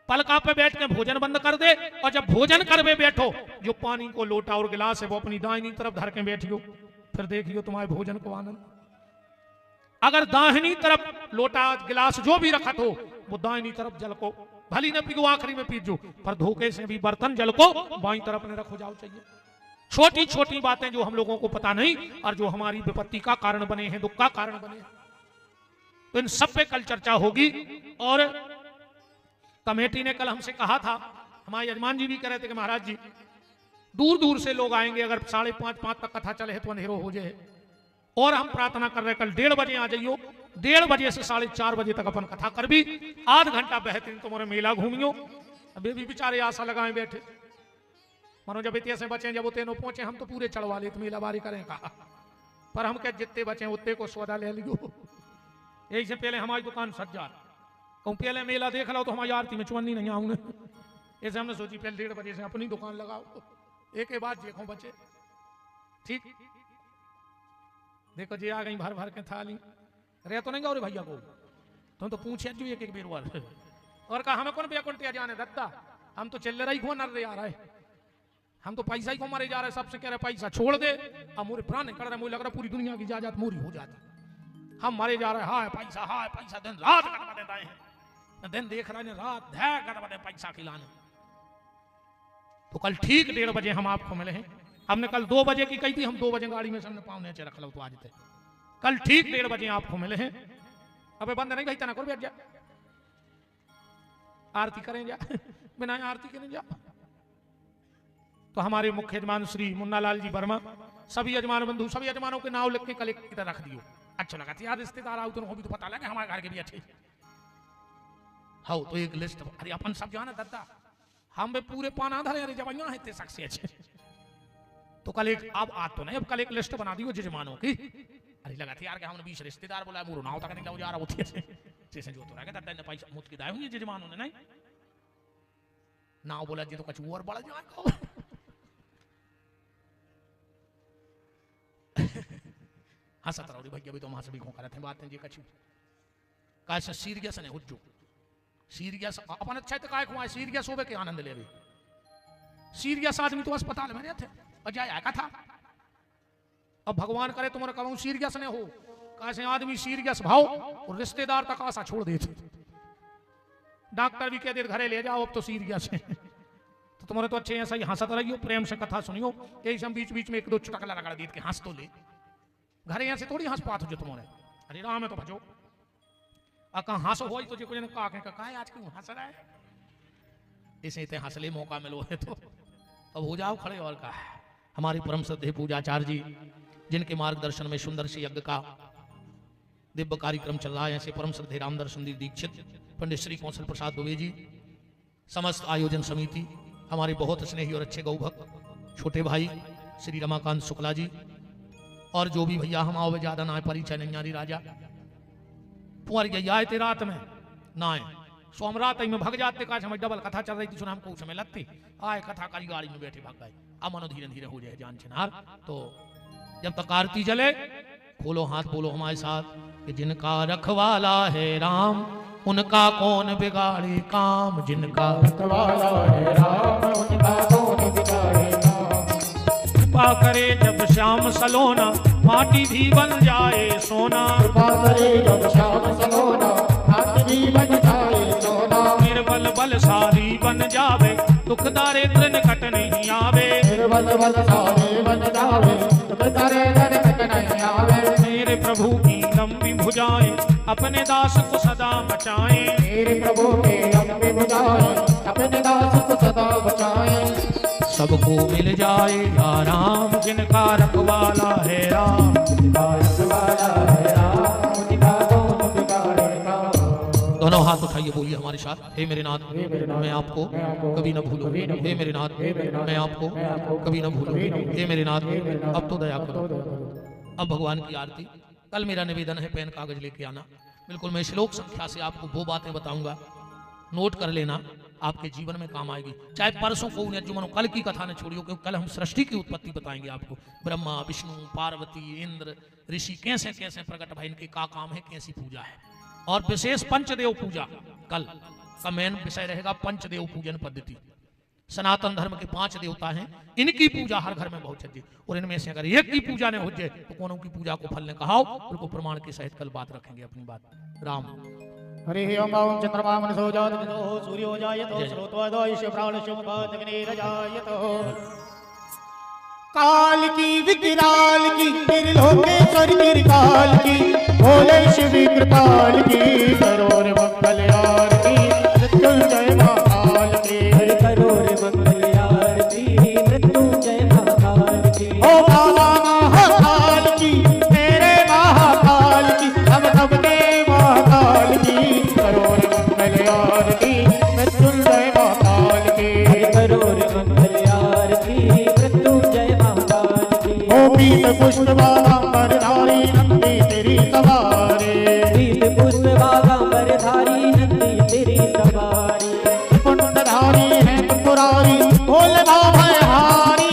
पलका पे बैठ के भोजन बंद कर दे, और जब भोजन करवे बैठो जो पानी को लोटा और गिलास है वो अपनी दाहिनी तरफ धर के बैठियो, फिर देखियो तुम्हारे भोजन को आनंद। अगर दाहिनी तरफ लोटा गिलास जो भी रखा हो वो दाहिनी तरफ जल को भली न पियो, आखिरी में पीजो, पर धोखे से भी बर्तन जल को बाईं तरफ ने रखो जाओ चाहिए। छोटी छोटी बातें जो हम लोगों को पता नहीं और जो हमारी विपत्ति का कारण बने हैं, दुख का कारण बने हैं, तो इन सब पे कल चर्चा होगी। और कमेटी ने कल हमसे कहा था, हमारे यजमान जी भी कह रहे थे कि महाराज जी दूर दूर से लोग आएंगे, अगर 5:30 तक कथा चले तो अंधेरो हो जाए, और हम प्रार्थना कर रहे कल 1:30 बजे आ जाइयो, 1:30 बजे से 4:30 बजे तक अपन कथा कर भी, आध घंटा बेहतरीन तुम्हारे मेला घूमियो। अभी भी बेचारे आशा लगाए बैठे, मानो जब इतने से बचे जब उतने पहुंचे हम तो पूरे चढ़वा ले, तो मेला बारी करें कहा, पर हम क्या जितने बचे उतने को सौदा ले लियो। यही से पहले हमारी दुकान सज्जा, कहूँ पहले मेला देख लो तो हमारी आरती में चुन्नी नहीं आऊंगे, ऐसे हमने सोची पहले 1:30 बजे से अपनी दुकान लगाओ, एक के बाद देखो बचे। ठीक देखो जी आ गई भर भर के थाली, रे तो नहीं गौरे भैया को, तुम तो पूछे जो एक बेर और कहा हमें कौन बेकुंटिया जाने दत्ता, हम तो चल रही को नर रे आ रहा है, हम तो पैसा ही को मारे जा रहे, सबसे कह रहे पैसा छोड़ दे, अब मोरे प्राण निकल रहे, मुझे लग रहा पूरी दुनिया की जायदाद मोरी हो जाती, हम मारे जा रहे हाय पैसा दिन रात कटवा देता है, दिन देख रहे हैं रात धैर्य कटवा दे पैसा खिलाने। तो कल ठीक 1:30 बजे हम आपको मिले हैं, हमने कल 2 बजे की कही थी, हम 2 बजे गाड़ी में सामने पाँव नीचे रख लो तो आज थे, कल ठीक 1:30 बजे आपको मिले हैं। अबे बंद नहीं कहता ना करो बैठ जा, आरती करें जा, बिना आरती के नहीं जा। तो हमारे मुख्य यजमान श्री मुन्नालाल जी वर्मा, सभी यजमान बंधु, सभी यजमानों के नाम लिख के कल एक रख दियो, अच्छा लगा यार, रिश्तेदार आओ तो भी तो पता लगे हमारे घर के भी अच्छे हाँ, तो एक लिस्ट, अरे अपन सब जाना दादा हम भी पूरे पाना धरे, अरे जब यहाँ है सबसे अच्छे, तो कल एक अब आ तो नहीं, अब कल एक लिस्ट बना दियो यजमानों की। अरे लगा था यार कि हमने 20 रिश्तेदार बोला, मुरु नाव तक नहीं जा रहा होती जैसे जो तो रहा दादा ने पैसा मुझ के दाए हुए यजमानों ने नहीं नाव बोला जी तो कुछ और बढ़ जाए हंसत रहो भैया भी तो वहां से भी खोका रहे थे बातें जी कछु कैसे सीरियस ने उज्जू सीरियस अपन अच्छा तो काय खुआ सीरियस होवे के आनंद ले रही, सीरियस आदमी तो अस्पताल में रहते बजाय आया था। अब भगवान करे तुम्हारा कहूं सीरियस ने हो, कैसे आदमी सीरियस भाव और रिश्तेदार तक आशा छोड़ देते, डॉक्टर भी कह दे घरे ले जाओ अब तो सीरियस है, तो तुम्हारे तो अच्छे ऐसा ही हंसत रहियो, प्रेम से कथा सुनियो, यही हम बीच बीच में 1-2 चुटकला लगा दी के हंस तो ले, घरे यहाँ से थोड़ी हंस पात हो जो तुम्हारे, अरे राम है तो भजो अका हंस हो तो जो कुछ का आज क्यों हंस रहा है, इसे इतने हंसले मौका मिलो है तो अब हो जाओ खड़े। और का हमारी परम श्रद्धेय पूजाचार्य जी जिनके मार्गदर्शन में सुंदर से यज्ञ का दिव्य कार्यक्रम चल रहा है, ऐसे परम श्रद्धेय रामदर्शन दीक्षित पंडित श्री कौशल प्रसाद दुबे जी, समस्त आयोजन समिति, हमारे बहुत स्नेही और अच्छे गौभक्त छोटे भाई श्री रमाकांत शुक्ला जी, और जो भी भैया हम आओ ज्यादा ना परिचय नहीं यारी राजा पुअर आए थे रात में ना सोमरात में भग जाते काश हमें डबल कथा चल रही थी सुना हमको समय लगती आए कथा करी गाड़ी में बैठे भाग गए, अब मनो धीरे धीरे हो जाए जान छिनार। तो जब तक आरती जले खोलो हाथ बोलो हमारे साथ कि जिनका रखवाला है राम उनका कौन बिगाड़े काम, जिनका रखवाला है राम उनका कौन बिगाड़े काम, कृपा करे जब श्याम सलोना माटी भी बन जाए सोना, कृपा करे जब श्याम सलोना माटी भी बन जाए सोना, निर्बल बलशाली बन जावे दुख दारिद्र निकट नहीं आवे, निर्बल बलशाली बन जावे दुख दारिद्र निकट नहीं आवे, मेरे प्रभु की लंबी भुजाएं अपने दास को सदा बचाएं, मेरे प्रभु के लंबी भुजाएं अपने दास को सदा बचाएं, सबको मिल जाए या राम जिनका रखवाला है राम, जिनका रखवाला दोनों हाथ उठाइए, बोलिए हमारे साथ, हे मेरे नाथ मैं आपको कभी न भूलूं, हे मेरे नाथ मैं आपको कभी न भूलूं, हे मेरे नाथ अब तो दया करो। अब भगवान की आरती। कल मेरा निवेदन है पेन कागज लेके आना, बिल्कुल मैं श्लोक संख्या से आपको वो बातें बताऊंगा, नोट कर लेना, आपके जीवन में काम आएगी। चाहे परसों को जुमनो कल की कथा न छोड़ियो, क्योंकि कल हम सृष्टि की उत्पत्ति बताएंगे आपको। ब्रह्मा विष्णु पार्वती इंद्र ऋषि कैसे कैसे प्रकट भाई, इनके का काम है, कैसी पूजा है, और विशेष पंचदेव पूजा कल का मेन विषय रहेगा। पंचदेव पूजन पद्धति, सनातन धर्म के 5 देवता हैं, इनकी पूजा हर घर में बहुत है, और इनमें से अगर एक की पूजा ने हो जाए तो कौनों की पूजा को फल ने कहाओ, उनको प्रमाण के सहित कल बात रखेंगे अपनी बात। राम हरि ओम ओम चंद्रमा मनसो जातो सूर्यो जायतो श्रोतो ईश प्राणशो जायतो काल की विकराल की त्रिलोकेश्वरी त्रिकाल की भोले शिव कृपाल की करोड़ मंगल आरती मृत्युंजय महाकाल की करोड़ मंगल आरती मृत्युंजय महाकाल की ओ बाबा महाकाल की तेरे महाकाल की हम सबके महाकाल की करोड़ मंगल आरती मृत्युंजय महाकाल की करोड़ मंगल आरती मृत्युंजय महाकाल की ओ पीत पुष्प बागांबरधारी नंदी तेरी सवारी, पीत पुष्प बागांबरधारी नंदी तेरी सवारी, पुण्यधारी है त्रिपुरारी भोले भाव भयहारी,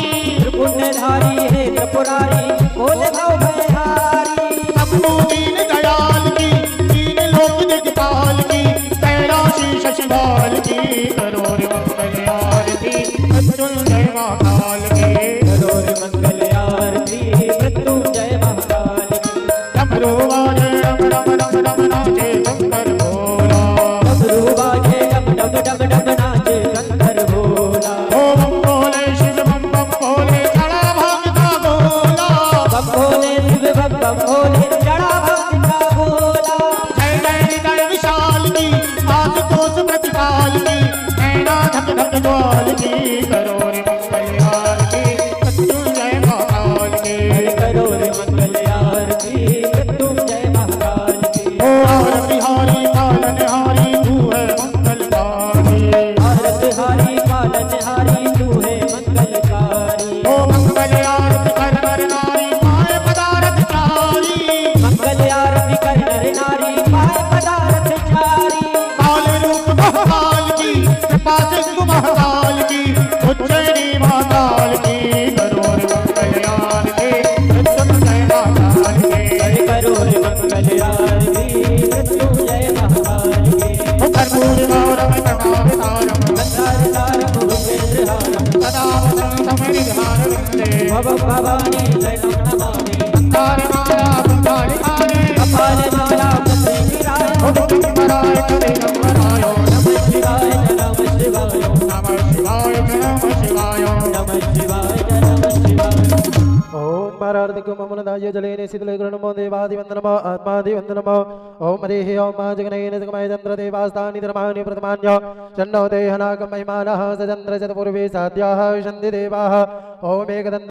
पुण्यधारी है त्रिपुरारी भोले भाव भयहारी, शंभु दीन दयाल की तीन लोक दिग्पाल की तेरा शीश शिवाल की करोड़ मंगल आरती मृत्युंजय महाकाल की करोड़ मंगल आरती मृत्युंजय महाकाल की डमरू बाजे डम डम डम डम नाचे शंकर भोला, डमरू बाजे डम डम डम डम नाचे शंकर भोला, ओम भोले शिव बम बम भोले चढ़ा भांग का गोला, बम भोले शिव बम बम भोले चढ़ा भांग का गोला, जय जय जय विशाल की आशुतोष प्रतिपाल की नैना धक धक ज्वाल की करोड़ मंगल आरती मृत्युंजय महाकाल की करोड़ मंगल आरती मृत्युंजय महाकाल की ओ आरती हारी पालन हारी तू है मंगलकारी, आरती हारी पालन हारी तू है मंगलकारी, ओ मंगल आरती कर नर नारी पाए पदार्थ चारी, मंगल आरती कर नर नारी पाए पदार्थ चारी, काल रूप महाकाल की कृपा सिंधु महाकाल की उज्जैनी महाकाल की करोड़ मंगल आरती मृत्युंजय महाकाल की करोड़ मंगल आरती मृत्युंजय महाकाल की ओ कर्पूर गौरव कटावतारम गंगाधरम भूपेन्द्रहारम सदा वसंतम हृदहारवन्दे भव भवानी शरणं नमामि तारे माला कुंडारि काले कपाले माला कुंडलिराय ओ दिगंबराय दिगंबराय नमः शिवाय नमः शिवाय नमः शिवाय नमः शिवाय नमः शिवाय नमः शिवाय ओम पारार्थिकं ममनदाय जलेन शीतले गृणमो देवादिवन्दनमो आत्मादिवन्दनमो ओम हरिः ओम जगनेन जगमय चन्द्र देवास्तानि धर्माणि प्रथमान्य चन्नो देहनाकं महिमानः सचन्द्र चतुर्वे साध्याः विशन्ति देवाः ओम एकदन्त